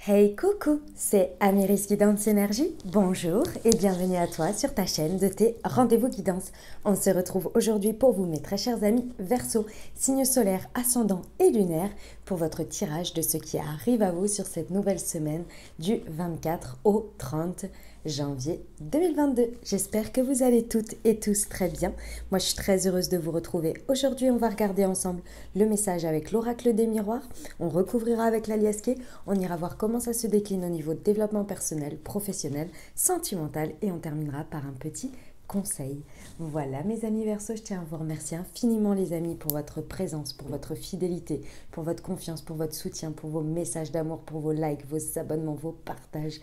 Hey coucou, c'est Améris Guidance Énergie. Bonjour et bienvenue à toi sur ta chaîne de tes rendez-vous guidance. On se retrouve aujourd'hui pour vous, mes très chers amis Verseau, signe solaire, ascendant et lunaire, pour votre tirage de ce qui arrive à vous sur cette nouvelle semaine du 24 au 30 janvier 2022. J'espère que vous allez toutes et tous très bien. Moi, je suis très heureuse de vous retrouver. Aujourd'hui, on va regarder ensemble le message avec l'oracle des miroirs. On recouvrira avec l'aliasqué. On ira voir comment ça se décline au niveau de développement personnel, professionnel, sentimental. Et on terminera par un petit conseil. Voilà mes amis Verseau, je tiens à vous remercier infiniment les amis pour votre présence, pour votre fidélité, pour votre confiance, pour votre soutien, pour vos messages d'amour, pour vos likes, vos abonnements, vos partages.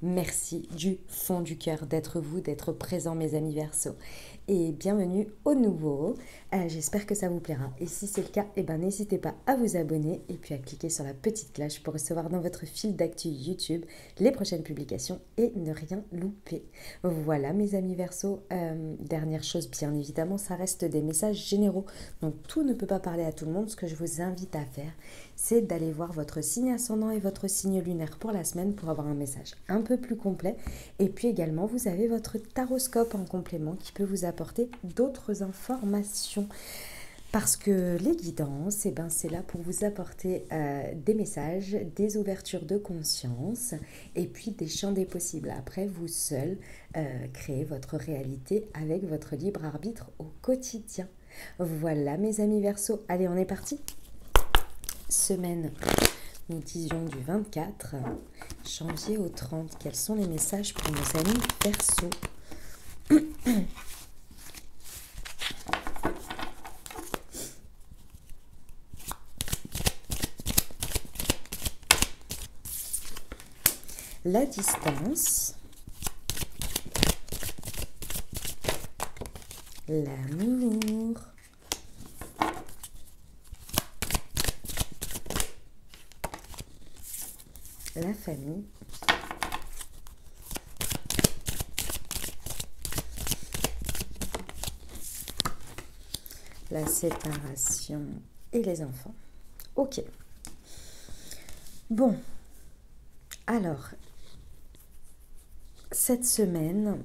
Merci du fond du cœur d'être vous, d'être présent mes amis Verseau. Et bienvenue au nouveau. J'espère que ça vous plaira. Et si c'est le cas, n'hésitez pas à vous abonner et puis à cliquer sur la petite cloche pour recevoir dans votre fil d'actu YouTube les prochaines publications et ne rien louper. Voilà mes amis Verseau. Dernière chose, bien évidemment, ça reste des messages généraux. Donc tout ne peut pas parler à tout le monde. Ce que je vous invite à faire, c'est d'aller voir votre signe ascendant et votre signe lunaire pour la semaine pour avoir un message un peu plus complet. Et puis également, vous avez votre taroscope en complément qui peut vous apporter d'autres informations. Parce que les guidances, c'est là pour vous apporter des messages, des ouvertures de conscience et puis des champs des possibles. Après, vous seul créez votre réalité avec votre libre arbitre au quotidien. Voilà mes amis Verseau, allez on est parti. Semaine, nous disions du 24 janvier au 30. Quels sont les messages pour nos amis Verseau? La distance, l'amour, la famille, la séparation et les enfants. Ok. Bon, alors, cette semaine,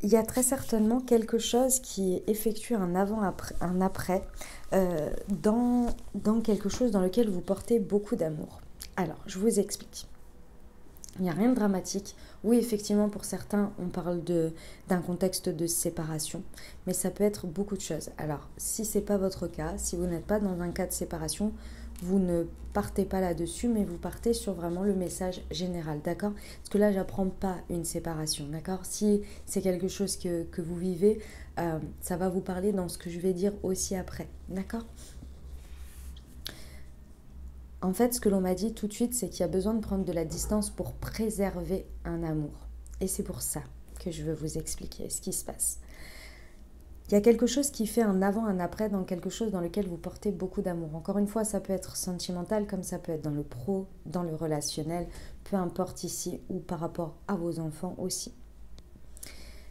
il y a très certainement quelque chose qui effectue un avant-après, un après, dans quelque chose dans lequel vous portez beaucoup d'amour. Alors, je vous explique. Il n'y a rien de dramatique. Oui, effectivement, pour certains, on parle d'un contexte de séparation, mais ça peut être beaucoup de choses. Alors, si ce n'est pas votre cas, si vous n'êtes pas dans un cas de séparation, vous ne partez pas là-dessus, mais vous partez sur vraiment le message général, d'accord? Parce que là, j'apprends pas une séparation, d'accord? Si c'est quelque chose que vous vivez, ça va vous parler dans ce que je vais dire aussi après, d'accord? En fait, ce que l'on m'a dit tout de suite, c'est qu'il y a besoin de prendre de la distance pour préserver un amour. Et c'est pour ça que je veux vous expliquer ce qui se passe. Il y a quelque chose qui fait un avant, un après dans quelque chose dans lequel vous portez beaucoup d'amour. Encore une fois, ça peut être sentimental comme ça peut être dans le pro, dans le relationnel, peu importe ici ou par rapport à vos enfants aussi.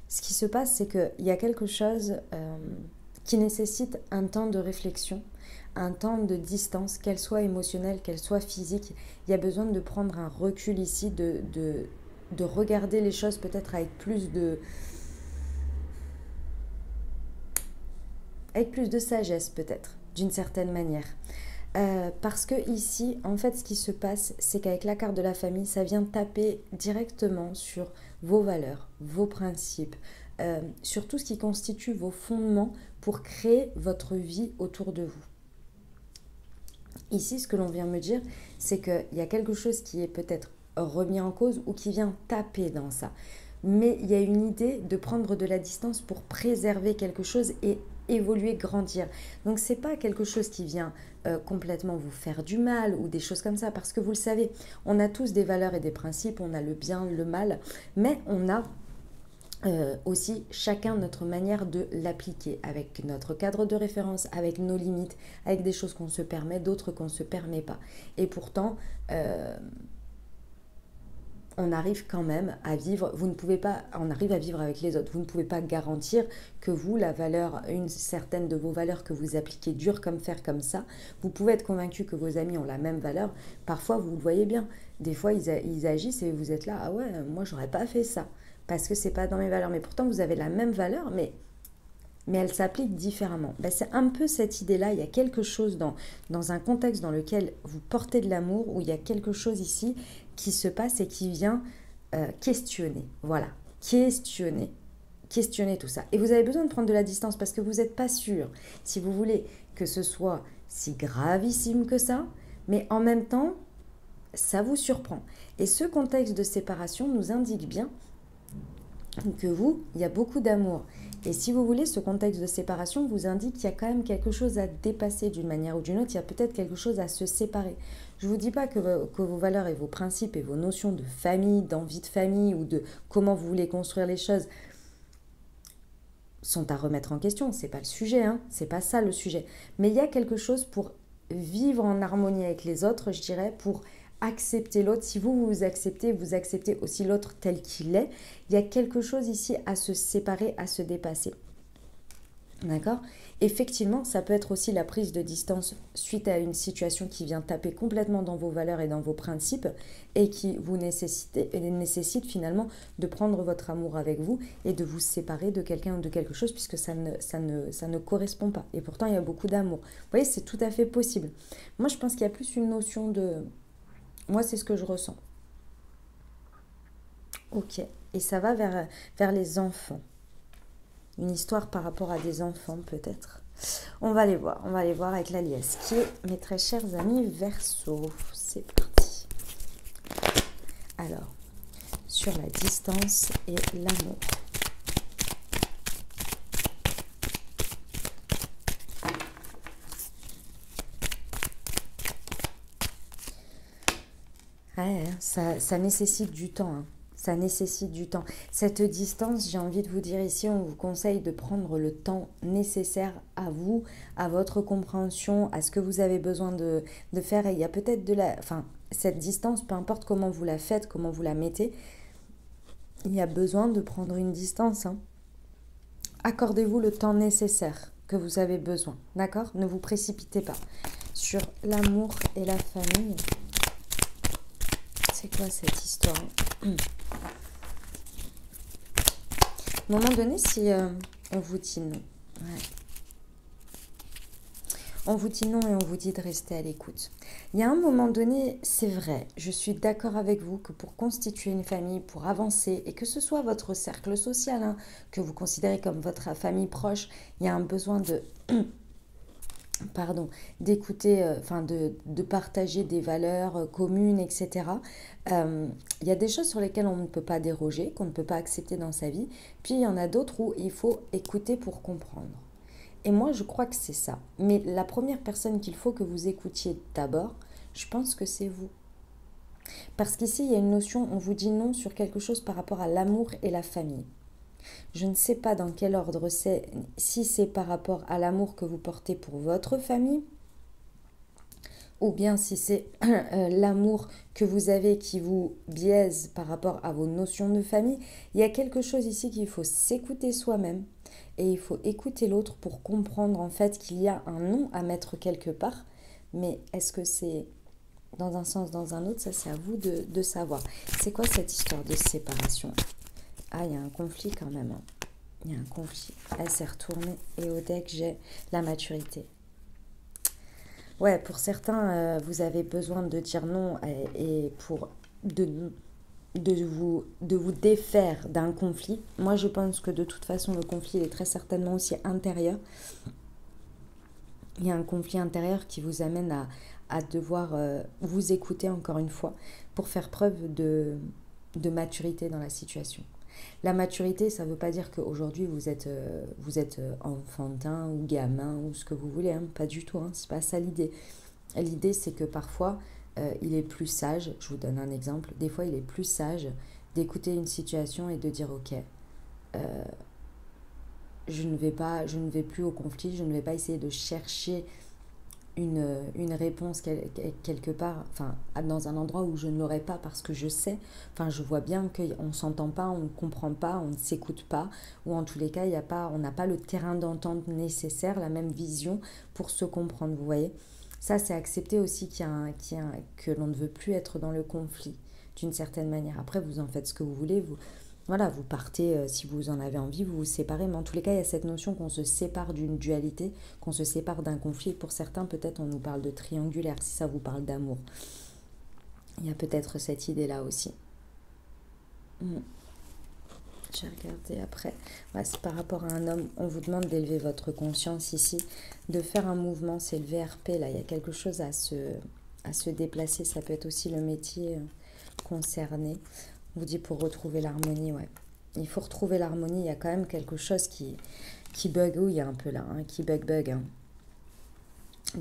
Ce qui se passe, c'est qu'il y a quelque chose qui nécessite un temps de réflexion, un temps de distance, qu'elle soit émotionnelle, qu'elle soit physique. Il y a besoin de prendre un recul ici, de regarder les choses peut-être avec plus de sagesse peut-être, d'une certaine manière. Parce que ici, en fait, ce qui se passe, c'est qu'avec la carte de la famille, ça vient taper directement sur vos valeurs, vos principes, sur tout ce qui constitue vos fondements pour créer votre vie autour de vous. Ici, ce que l'on vient me dire, c'est qu'il y a quelque chose qui est peut-être remis en cause ou qui vient taper dans ça. Mais il y a une idée de prendre de la distance pour préserver quelque chose et évoluer, grandir. Donc c'est pas quelque chose qui vient complètement vous faire du mal ou des choses comme ça, parce que vous le savez, on a tous des valeurs et des principes, on a le bien, le mal, mais on a aussi chacun notre manière de l'appliquer, avec notre cadre de référence, avec nos limites, avec des choses qu'on se permet, d'autres qu'on ne se permet pas. Et pourtant, on arrive quand même à vivre, vous ne pouvez pas, on arrive à vivre avec les autres. Vous ne pouvez pas garantir que vous, la valeur, une certaine de vos valeurs que vous appliquez dur comme fer comme ça, vous pouvez être convaincu que vos amis ont la même valeur. Parfois, vous le voyez bien. Des fois, ils agissent et vous êtes là, ah ouais, moi, j'aurais pas fait ça parce que c'est pas dans mes valeurs. Mais pourtant, vous avez la même valeur, mais elle s'applique différemment. Ben, c'est un peu cette idée-là. Il y a quelque chose dans un contexte dans lequel vous portez de l'amour, où il y a quelque chose ici qui se passe et qui vient questionner. Voilà, questionner. Questionner tout ça. Et vous avez besoin de prendre de la distance parce que vous n'êtes pas sûr, si vous voulez, que ce soit si gravissime que ça, mais en même temps, ça vous surprend. Et ce contexte de séparation nous indique bien que vous, il y a beaucoup d'amour. Et si vous voulez, ce contexte de séparation vous indique qu'il y a quand même quelque chose à dépasser d'une manière ou d'une autre. Il y a peut-être quelque chose à se séparer. Je ne vous dis pas que vos valeurs et vos principes et vos notions de famille, d'envie de famille ou de comment vous voulez construire les choses sont à remettre en question. C'est pas le sujet, hein. C'est pas ça le sujet. Mais il y a quelque chose pour vivre en harmonie avec les autres, je dirais, pour accepter l'autre. Si vous acceptez aussi l'autre tel qu'il est. Il y a quelque chose ici à se séparer, à se dépasser. D'accord? Effectivement, ça peut être aussi la prise de distance suite à une situation qui vient taper complètement dans vos valeurs et dans vos principes et qui vous nécessite finalement de prendre votre amour avec vous et de vous séparer de quelqu'un ou de quelque chose puisque ça ne correspond pas. Et pourtant, il y a beaucoup d'amour. Vous voyez, c'est tout à fait possible. Moi, je pense qu'il y a plus une notion de... Moi, c'est ce que je ressens. Ok. Et ça va vers les enfants. Une histoire par rapport à des enfants, peut-être. On va les voir avec la liesse qui est, mes très chers amis, Verseau. C'est parti. Alors, sur la distance et l'amour. Ouais, ça nécessite du temps, hein. Ça nécessite du temps. Cette distance, j'ai envie de vous dire ici, on vous conseille de prendre le temps nécessaire à vous, à votre compréhension, à ce que vous avez besoin de faire. Et il y a peut-être Enfin, cette distance, peu importe comment vous la faites, comment vous la mettez, il y a besoin de prendre une distance, hein. Accordez-vous le temps nécessaire que vous avez besoin, d'accord? Ne vous précipitez pas. Sur l'amour et la famille, c'est quoi cette histoire? À un moment donné, si on vous dit non, ouais. On vous dit non et on vous dit de rester à l'écoute. Il y a un moment donné, c'est vrai, je suis d'accord avec vous que pour constituer une famille, pour avancer, et que ce soit votre cercle social, hein, que vous considérez comme votre famille proche, il y a un besoin de... d'écouter, de partager des valeurs communes, etc. Il y a des choses sur lesquelles on ne peut pas déroger, qu'on ne peut pas accepter dans sa vie. Puis il y en a d'autres où il faut écouter pour comprendre. Et moi, je crois que c'est ça. Mais la première personne qu'il faut que vous écoutiez d'abord, je pense que c'est vous. Parce qu'ici, il y a une notion, on vous dit non sur quelque chose par rapport à l'amour et la famille. Je ne sais pas dans quel ordre c'est, si c'est par rapport à l'amour que vous portez pour votre famille, ou bien si c'est l'amour que vous avez qui vous biaise par rapport à vos notions de famille. Il y a quelque chose ici qu'il faut s'écouter soi-même et il faut écouter l'autre pour comprendre en fait qu'il y a un nom à mettre quelque part. Mais est-ce que c'est dans un sens, dans un autre? Ça, c'est à vous de savoir. C'est quoi cette histoire de séparation? Ah, il y a un conflit quand même, hein. Il y a un conflit. Elle s'est retournée et au deck, j'ai la maturité. Ouais, pour certains, vous avez besoin de dire non et pour de vous défaire d'un conflit. Moi, je pense que de toute façon, le conflit est très certainement aussi intérieur. Il y a un conflit intérieur qui vous amène à devoir vous écouter encore une fois pour faire preuve de maturité dans la situation. La maturité, ça ne veut pas dire qu'aujourd'hui vous êtes enfantin ou gamin ou ce que vous voulez, hein. Pas du tout, hein. C'est pas ça l'idée. L'idée, c'est que parfois, il est plus sage, je vous donne un exemple, des fois il est plus sage d'écouter une situation et de dire ok, je ne vais plus au conflit, je ne vais pas essayer de chercher une réponse quelque part, enfin, dans un endroit où je ne l'aurais pas parce que je sais, enfin, je vois bien qu'on ne s'entend pas, on ne comprend pas, on ne s'écoute pas, ou en tous les cas, il y a pas, on n'a pas le terrain d'entente nécessaire, la même vision pour se comprendre, vous voyez. Ça, c'est accepter aussi que l'on ne veut plus être dans le conflit, d'une certaine manière. Après, vous en faites ce que vous voulez, vous, voilà, vous partez, si vous en avez envie, vous vous séparez. Mais en tous les cas, il y a cette notion qu'on se sépare d'une dualité, qu'on se sépare d'un conflit. Pour certains, peut-être, on nous parle de triangulaire, si ça vous parle d'amour. Il y a peut-être cette idée-là aussi. J'ai regardé après. Ouais, c'est par rapport à un homme. On vous demande d'élever votre conscience ici, de faire un mouvement. C'est le VRP, là. Il y a quelque chose à se déplacer. Ça peut être aussi le métier concerné. On vous dit pour retrouver l'harmonie, ouais. Il faut retrouver l'harmonie. Il y a quand même quelque chose qui bugouille un peu là, hein, qui bug. Hein.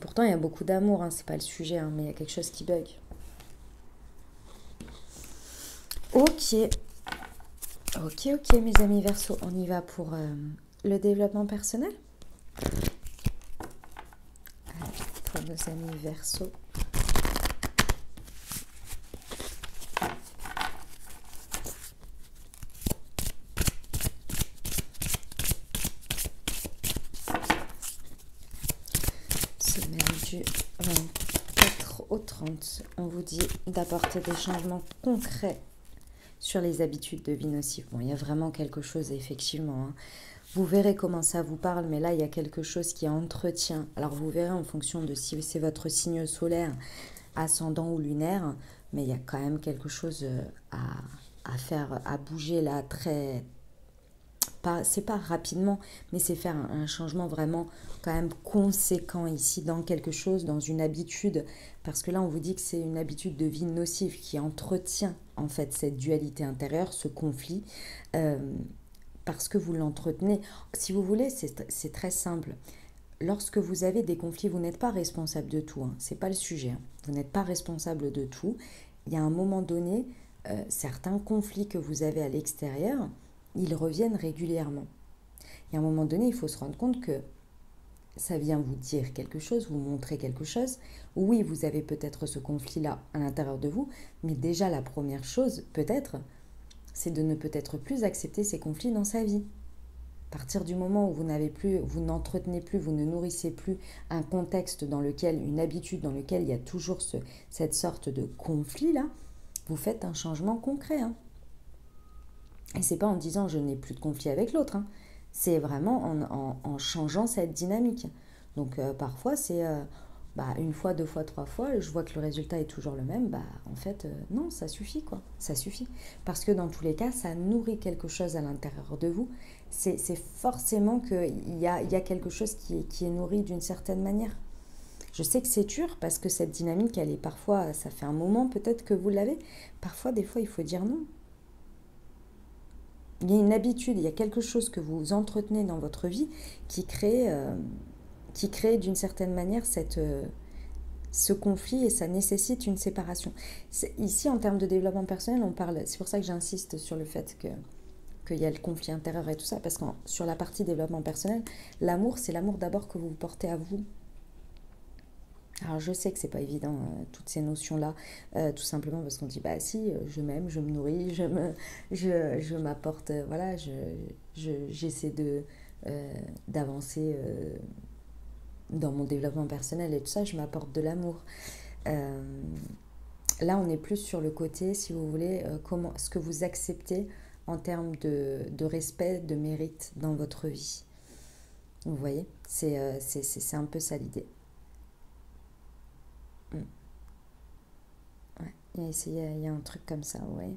Pourtant, il y a beaucoup d'amour, hein, c'est pas le sujet, hein, mais il y a quelque chose qui bug. Ok, mes amis Verseau, on y va pour le développement personnel. Allez, pour nos amis Verseau. Semaine du 24 au 30, on vous dit d'apporter des changements concrets sur les habitudes de vie nocives. Bon, il y a vraiment quelque chose, effectivement. Hein. Vous verrez comment ça vous parle, mais là, il y a quelque chose qui entretient. Alors, vous verrez en fonction de si c'est votre signe solaire, ascendant ou lunaire, mais il y a quand même quelque chose à faire, à bouger là, très... C'est pas rapidement, mais c'est faire un changement vraiment quand même conséquent ici dans quelque chose, dans une habitude, parce que là on vous dit que c'est une habitude de vie nocive qui entretient en fait cette dualité intérieure, ce conflit, parce que vous l'entretenez. Si vous voulez, c'est très simple. Lorsque vous avez des conflits, vous n'êtes pas responsable de tout, hein. C'est pas le sujet. Hein. Vous n'êtes pas responsable de tout. Il y a un moment donné, certains conflits que vous avez à l'extérieur, ils reviennent régulièrement. Et à un moment donné, il faut se rendre compte que ça vient vous dire quelque chose, vous montrer quelque chose. Oui, vous avez peut-être ce conflit-là à l'intérieur de vous, mais déjà la première chose, peut-être, c'est de ne peut-être plus accepter ces conflits dans sa vie. À partir du moment où vous n'avez plus, vous n'entretenez plus, vous ne nourrissez plus un contexte dans lequel, une habitude dans lequel il y a toujours cette sorte de conflit-là, vous faites un changement concret. Hein. Et c'est pas en disant je n'ai plus de conflit avec l'autre, hein. C'est vraiment en changeant cette dynamique. Donc parfois c'est une fois, deux fois, trois fois, je vois que le résultat est toujours le même, en fait non, ça suffit quoi, ça suffit. Parce que dans tous les cas, ça nourrit quelque chose à l'intérieur de vous. C'est forcément qu'il y a quelque chose qui est nourri d'une certaine manière. Je sais que c'est dur parce que cette dynamique, elle est parfois, ça fait un moment peut-être que vous l'avez. Parfois, des fois, il faut dire non. Il y a une habitude, il y a quelque chose que vous entretenez dans votre vie qui crée d'une certaine manière ce conflit et ça nécessite une séparation. Ici, en termes de développement personnel, on parle, c'est pour ça que j'insiste sur le fait qu'il y a le conflit intérieur et tout ça, parce que sur la partie développement personnel, l'amour, c'est l'amour d'abord que vous portez à vous. Alors je sais que c'est pas évident toutes ces notions-là, tout simplement parce qu'on dit si je m'aime, je me nourris, je m'apporte, voilà, j'essaie d'avancer dans mon développement personnel et tout ça, je m'apporte de l'amour. Là on est plus sur le côté, si vous voulez, comment ce que vous acceptez en termes de respect, de mérite dans votre vie. Vous voyez, c'est un peu ça l'idée. Ouais, il y a un truc comme ça, ouais.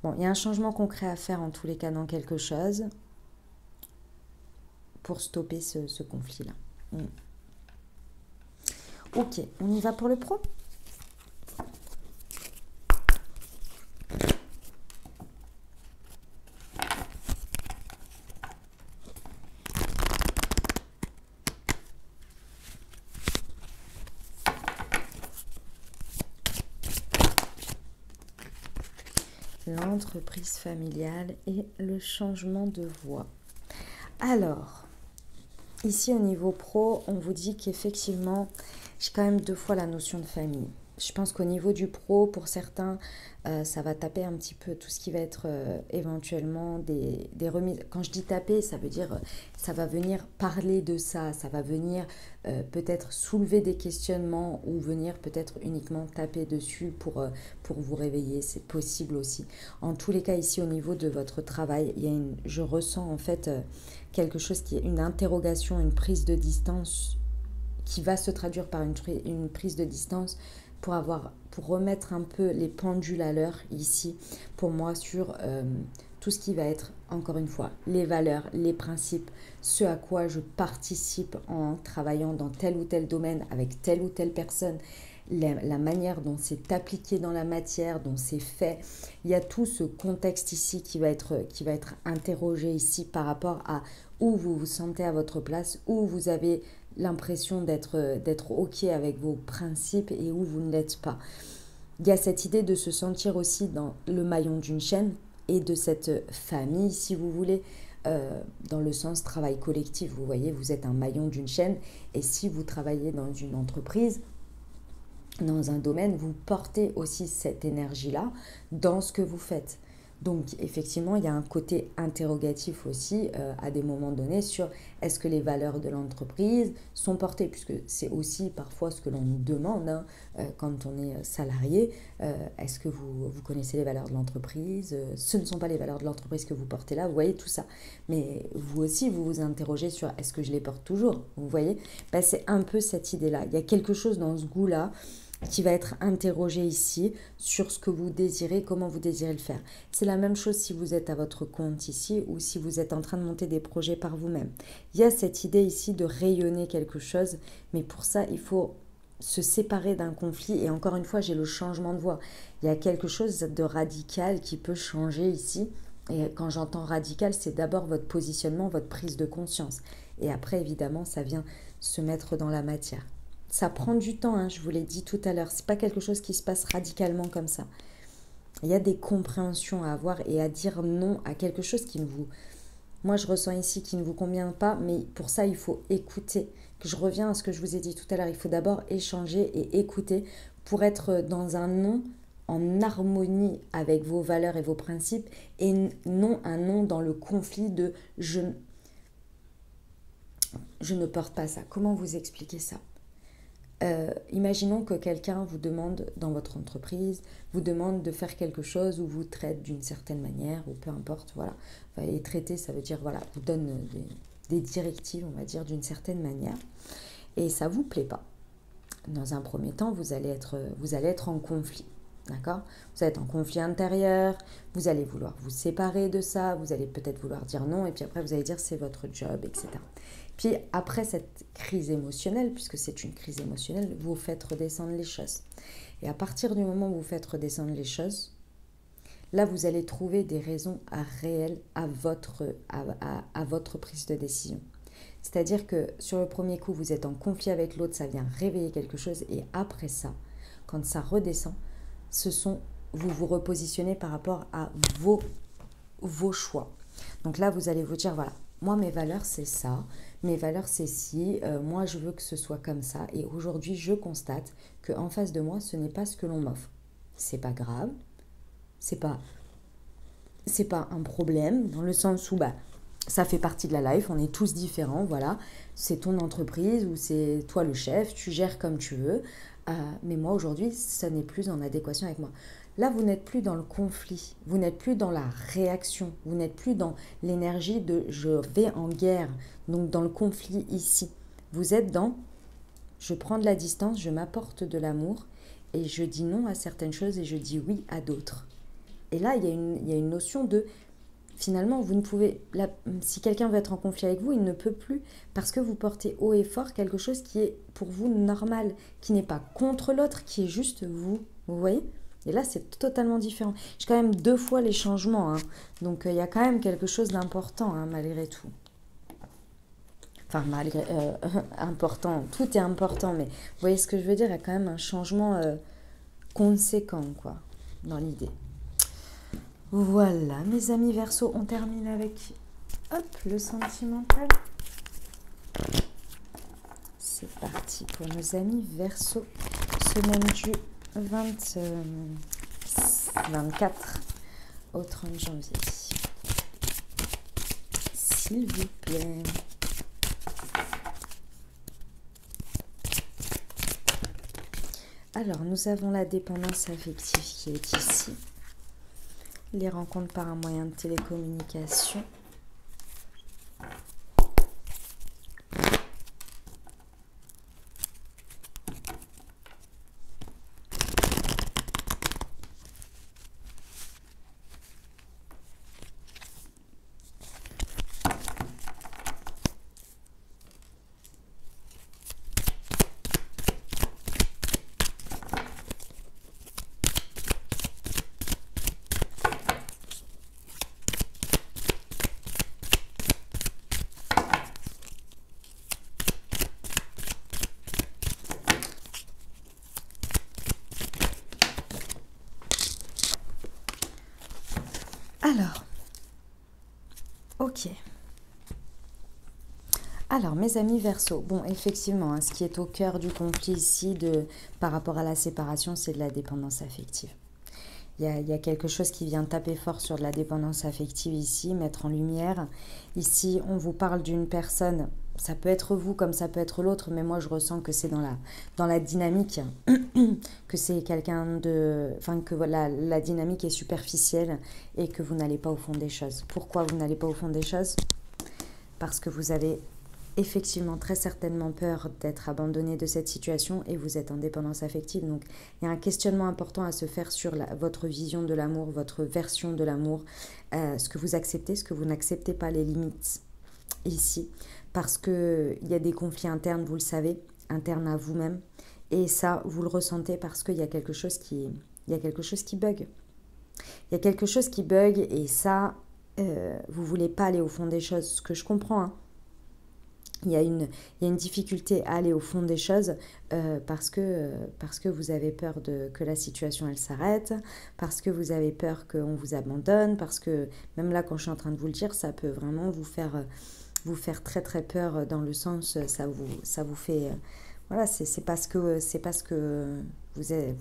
Bon, il y a un changement concret à faire en tous les cas dans quelque chose pour stopper ce conflit-là. Ok, on y va pour le pro ? L'entreprise familiale et le changement de voie. Alors, Ici, au niveau pro, on vous dit qu'effectivement, j'ai quand même 2 fois la notion de famille. Je pense qu'au niveau du pro, pour certains, ça va taper un petit peu tout ce qui va être éventuellement des remises. Quand je dis taper, ça veut dire, ça va venir parler de ça va venir peut-être soulever des questionnements ou venir peut-être uniquement taper dessus pour vous réveiller. C'est possible aussi. En tous les cas, ici, au niveau de votre travail, je ressens en fait quelque chose qui est une interrogation, une prise de distance qui va se traduire par une prise de distance pour remettre un peu les pendules à l'heure ici, pour moi, sur tout ce qui va être, encore une fois, les valeurs, les principes, ce à quoi je participe en travaillant dans tel ou tel domaine avec telle ou telle personne, la manière dont c'est appliqué dans la matière, dont c'est fait. Il y a tout ce contexte ici qui va être interrogé ici par rapport à où vous vous sentez à votre place, où vous avez l'impression d'être OK avec vos principes et où vous ne l'êtes pas. Il y a cette idée de se sentir aussi dans le maillon d'une chaîne et de cette famille, si vous voulez, dans le sens travail collectif. Vous voyez, vous êtes un maillon d'une chaîne et si vous travaillez dans une entreprise, dans un domaine, vous portez aussi cette énergie-là dans ce que vous faites. Donc, effectivement, il y a un côté interrogatif aussi à des moments donnés sur est-ce que les valeurs de l'entreprise sont portées, puisque c'est aussi parfois ce que l'on nous demande hein, quand on est salarié. Est-ce que vous connaissez les valeurs de l'entreprise? Ce ne sont pas les valeurs de l'entreprise que vous portez là, vous voyez tout ça. Mais vous aussi, vous vous interrogez sur est-ce que je les porte toujours? Vous voyez ben, c'est un peu cette idée-là. Il y a quelque chose dans ce goût-là qui va être interrogé ici sur ce que vous désirez, comment vous désirez le faire. C'est la même chose si vous êtes à votre compte ici ou si vous êtes en train de monter des projets par vous-même. Il y a cette idée ici de rayonner quelque chose, mais pour ça, il faut se séparer d'un conflit. Et encore une fois, j'ai le changement de voix. Il y a quelque chose de radical qui peut changer ici. Et quand j'entends radical, c'est d'abord votre positionnement, votre prise de conscience. Et après, évidemment, ça vient se mettre dans la matière. Ça prend du temps, hein, je vous l'ai dit tout à l'heure. C'est pas quelque chose qui se passe radicalement comme ça. Il y a des compréhensions à avoir et à dire non à quelque chose qui ne vous... Moi, je ressens ici qui ne vous convient pas, mais pour ça, il faut écouter. Que je reviens à ce que je vous ai dit tout à l'heure. Il faut d'abord échanger et écouter pour être dans un non en harmonie avec vos valeurs et vos principes et non un non dans le conflit de je ne porte pas ça. Comment vous expliquer ça? Imaginons que quelqu'un vous demande dans votre entreprise, vous demande de faire quelque chose ou vous traite d'une certaine manière ou peu importe, voilà. Et traiter, ça veut dire, voilà, vous donne des directives, on va dire, d'une certaine manière et ça ne vous plaît pas. Dans un premier temps, vous allez être en conflit, d'accord? Vous allez être en conflit intérieur, vous allez vouloir vous séparer de ça, vous allez peut-être vouloir dire non et puis après vous allez dire c'est votre job, etc. Puis après cette crise émotionnelle, puisque c'est une crise émotionnelle, vous faites redescendre les choses. Et à partir du moment où vous faites redescendre les choses, là vous allez trouver des raisons réelles à votre prise de décision. C'est-à-dire que sur le premier coup, vous êtes en conflit avec l'autre, ça vient réveiller quelque chose. Et après ça, quand ça redescend, vous vous repositionnez par rapport à vos choix. Donc là, vous allez vous dire, voilà, moi mes valeurs c'est ça, mes valeurs c'est ci, moi je veux que ce soit comme ça. Et aujourd'hui, je constate qu'en face de moi, ce n'est pas ce que l'on m'offre. C'est pas grave, c'est pas un problème dans le sens où ça fait partie de la life, on est tous différents, voilà. C'est ton entreprise ou c'est toi le chef, tu gères comme tu veux. Mais moi aujourd'hui, ça n'est plus en adéquation avec moi. Là, vous n'êtes plus dans le conflit, vous n'êtes plus dans la réaction, vous n'êtes plus dans l'énergie de je vais en guerre, donc dans le conflit ici. Vous êtes dans je prends de la distance, je m'apporte de l'amour et je dis non à certaines choses et je dis oui à d'autres. Et là, il y a une notion de finalement, vous ne pouvez, si quelqu'un veut être en conflit avec vous, il ne peut plus parce que vous portez haut et fort quelque chose qui est pour vous normal, qui n'est pas contre l'autre, qui est juste vous. Vous voyez? Et là, c'est totalement différent. J'ai quand même 2 fois les changements, hein. Donc il y a quand même quelque chose d'important, hein, malgré tout. Enfin, malgré... important, tout est important, mais vous voyez ce que je veux dire? Il y a quand même un changement conséquent, quoi, dans l'idée. Voilà, mes amis Verseau, on termine avec, hop, le sentimental. C'est parti pour nos amis Verseau, semaine du 24 au 30 janvier. S'il vous plaît. Alors, nous avons la dépendance affective qui est ici. Les rencontres par un moyen de télécommunication. Alors, ok. Alors, mes amis Verseau, bon, effectivement, hein, ce qui est au cœur du conflit ici par rapport à la séparation, c'est de la dépendance affective. Il y a quelque chose qui vient taper fort sur de la dépendance affective ici, mettre en lumière. Ici, on vous parle d'une personne, ça peut être vous comme ça peut être l'autre, mais moi je ressens que c'est dans la dynamique, que c'est quelqu'un de... Enfin, que voilà, la dynamique est superficielle et que vous n'allez pas au fond des choses. Pourquoi vous n'allez pas au fond des choses? Parce que vous avez effectivement très certainement peur d'être abandonné de cette situation et vous êtes en dépendance affective. Donc, il y a un questionnement important à se faire sur votre vision de l'amour, votre version de l'amour, ce que vous acceptez, ce que vous n'acceptez pas, les limites ici. Parce qu'il y a des conflits internes, vous le savez, internes à vous-même. Et ça, vous le ressentez parce qu'il y a quelque chose qui bug. Il y a quelque chose qui bug et ça, vous ne voulez pas aller au fond des choses, ce que je comprends, hein. Il y a une difficulté à aller au fond des choses parce que vous avez peur que la situation elle s'arrête, parce que vous avez peur qu'on vous abandonne, parce que même là quand je suis en train de vous le dire, ça peut vraiment vous faire très très peur dans le sens, ça vous fait... voilà, c'est parce que vous êtes...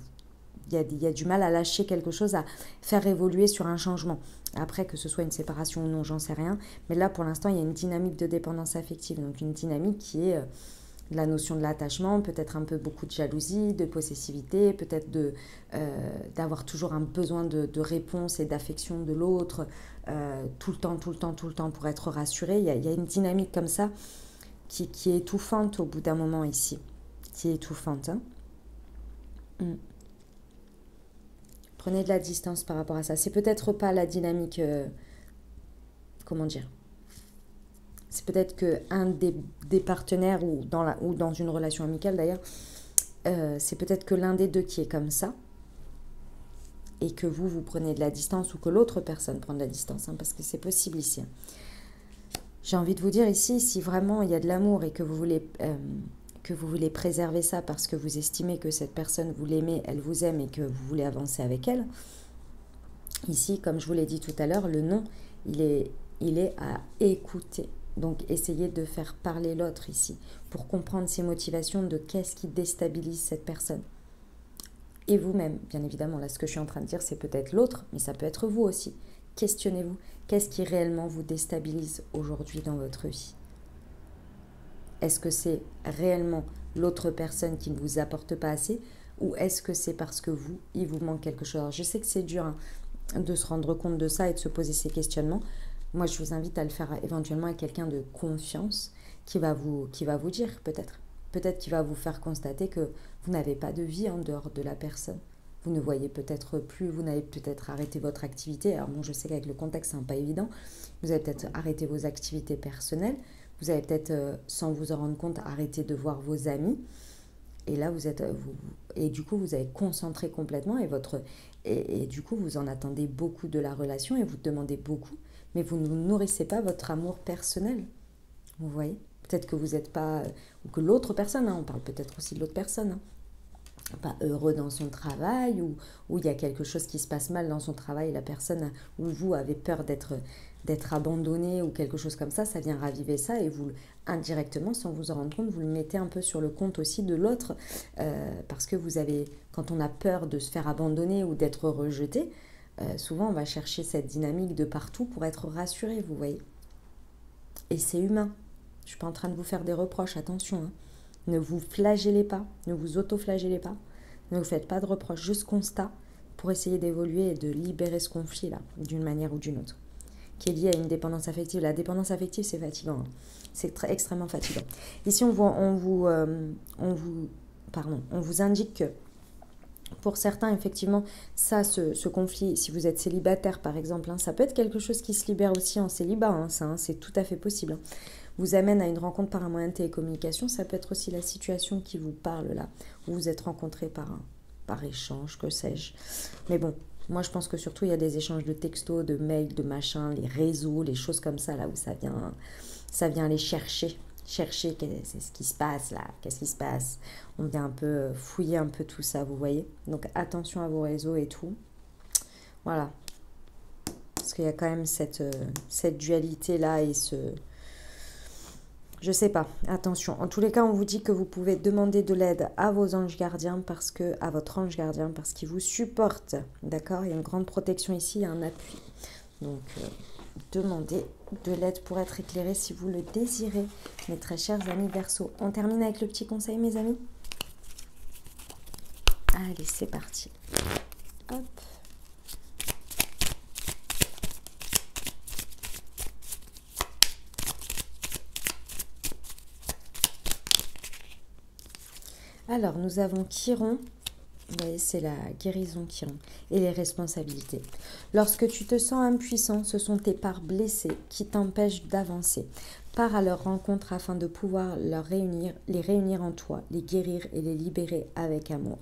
Il y a du mal à lâcher quelque chose, à faire évoluer sur un changement. Après, que ce soit une séparation ou non, j'en sais rien. Mais là, pour l'instant, il y a une dynamique de dépendance affective. Donc, une dynamique qui est la notion de l'attachement, peut-être un peu beaucoup de jalousie, de possessivité, peut-être d'avoir toujours un besoin de réponse et d'affection de l'autre, tout le temps pour être rassuré. Il y a une dynamique comme ça qui est étouffante au bout d'un moment ici. Qui est étouffante, hein. Prenez de la distance par rapport à ça. C'est peut-être pas la dynamique... comment dire? C'est peut-être qu'un des partenaires ou dans une relation amicale d'ailleurs, c'est peut-être que l'un des deux qui est comme ça et que vous prenez de la distance ou que l'autre personne prend de la distance, hein, parce que c'est possible ici. J'ai envie de vous dire ici, si vraiment il y a de l'amour et que vous voulez préserver ça parce que vous estimez que cette personne, vous l'aimez, elle vous aime et que vous voulez avancer avec elle. Ici, comme je vous l'ai dit tout à l'heure, le non, il est à écouter. Donc, essayez de faire parler l'autre ici pour comprendre ses motivations de qu'est-ce qui déstabilise cette personne. Et vous-même, bien évidemment, là, ce que je suis en train de dire, c'est peut-être l'autre, mais ça peut être vous aussi. Questionnez-vous, qu'est-ce qui réellement vous déstabilise aujourd'hui dans votre vie ? Est-ce que c'est réellement l'autre personne qui ne vous apporte pas assez ou est-ce que c'est parce que il vous manque quelque chose? Alors, je sais que c'est dur hein, de se rendre compte de ça et de se poser ces questionnements. Moi, je vous invite à le faire éventuellement avec quelqu'un de confiance qui va vous dire peut-être. Peut-être qu'il va vous faire constater que vous n'avez pas de vie en dehors de la personne. Vous ne voyez peut-être plus, vous n'avez peut-être arrêté votre activité. Alors bon, je sais qu'avec le contexte, c'est pas évident. Vous avez peut-être arrêté vos activités personnelles. Vous avez peut-être, sans vous en rendre compte, arrêté de voir vos amis. Et là, et du coup, vous avez concentré complètement et du coup, vous en attendez beaucoup de la relation et vous demandez beaucoup. Mais vous ne nourrissez pas votre amour personnel. Vous voyez ? Peut-être que vous n'êtes pas... ou que l'autre personne, hein, on parle peut-être aussi de l'autre personne, hein, pas heureux dans son travail ou il y a quelque chose qui se passe mal dans son travail, la personne, ou vous avez peur d'être d'être abandonné ou quelque chose comme ça vient raviver ça et vous, indirectement, sans vous en rendre compte, vous le mettez un peu sur le compte aussi de l'autre parce que vous avez, quand on a peur de se faire abandonner ou d'être rejeté, souvent on va chercher cette dynamique de partout pour être rassuré, vous voyez. Et c'est humain. Je ne suis pas en train de vous faire des reproches, attention. Hein. Ne vous flagellez pas, ne vous auto-flagellez pas, ne vous faites pas de reproches, juste constat pour essayer d'évoluer et de libérer ce conflit-là, d'une manière ou d'une autre, qui est lié à une dépendance affective. La dépendance affective, c'est fatigant. Hein. C'est extrêmement fatigant. Ici, on vous indique que pour certains, effectivement, ça, ce conflit, si vous êtes célibataire, par exemple, hein, ça peut être quelque chose qui se libère aussi en célibat, hein, ça, hein, c'est tout à fait possible. Hein. Vous amène à une rencontre par un moyen de télécommunication, ça peut être aussi la situation qui vous parle là, où vous êtes rencontrés par échange, que sais-je. Mais bon, moi je pense que surtout il y a des échanges de textos, de mails, de machins, les réseaux, les choses comme ça, là où ça vient aller chercher c'est ce qui se passe là, qu'est-ce qui se passe. On vient un peu fouiller un peu tout ça, vous voyez. Donc attention à vos réseaux et tout. Voilà. Parce qu'il y a quand même cette dualité là et je sais pas, attention. En tous les cas, on vous dit que vous pouvez demander de l'aide à vos anges gardiens, à votre ange gardien, parce qu'il vous supporte, d'accord. Il y a une grande protection ici, il y a un appui. Donc, demandez de l'aide pour être éclairé si vous le désirez, mes très chers amis Verseau. On termine avec le petit conseil, mes amis. Allez, c'est parti. Hop. Alors, nous avons Chiron. Vous voyez, c'est la guérison Chiron. Et les responsabilités. Lorsque tu te sens impuissant, ce sont tes parts blessées qui t'empêchent d'avancer. Pars à leur rencontre afin de pouvoir les réunir en toi, les guérir et les libérer avec amour.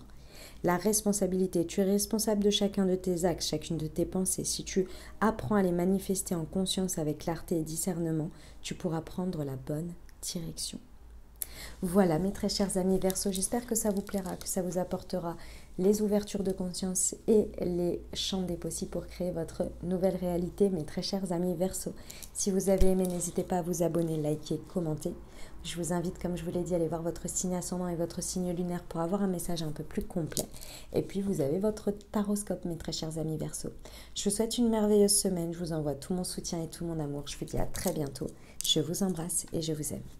La responsabilité, tu es responsable de chacun de tes actes, chacune de tes pensées. Si tu apprends à les manifester en conscience avec clarté et discernement, tu pourras prendre la bonne direction. Voilà, mes très chers amis Verseau, j'espère que ça vous plaira, que ça vous apportera les ouvertures de conscience et les champs des possibles pour créer votre nouvelle réalité, mes très chers amis Verseau. Si vous avez aimé, n'hésitez pas à vous abonner, liker, commenter. Je vous invite, comme je vous l'ai dit, à aller voir votre signe ascendant et votre signe lunaire pour avoir un message un peu plus complet. Et puis, vous avez votre taroscope, mes très chers amis Verseau. Je vous souhaite une merveilleuse semaine. Je vous envoie tout mon soutien et tout mon amour. Je vous dis à très bientôt. Je vous embrasse et je vous aime.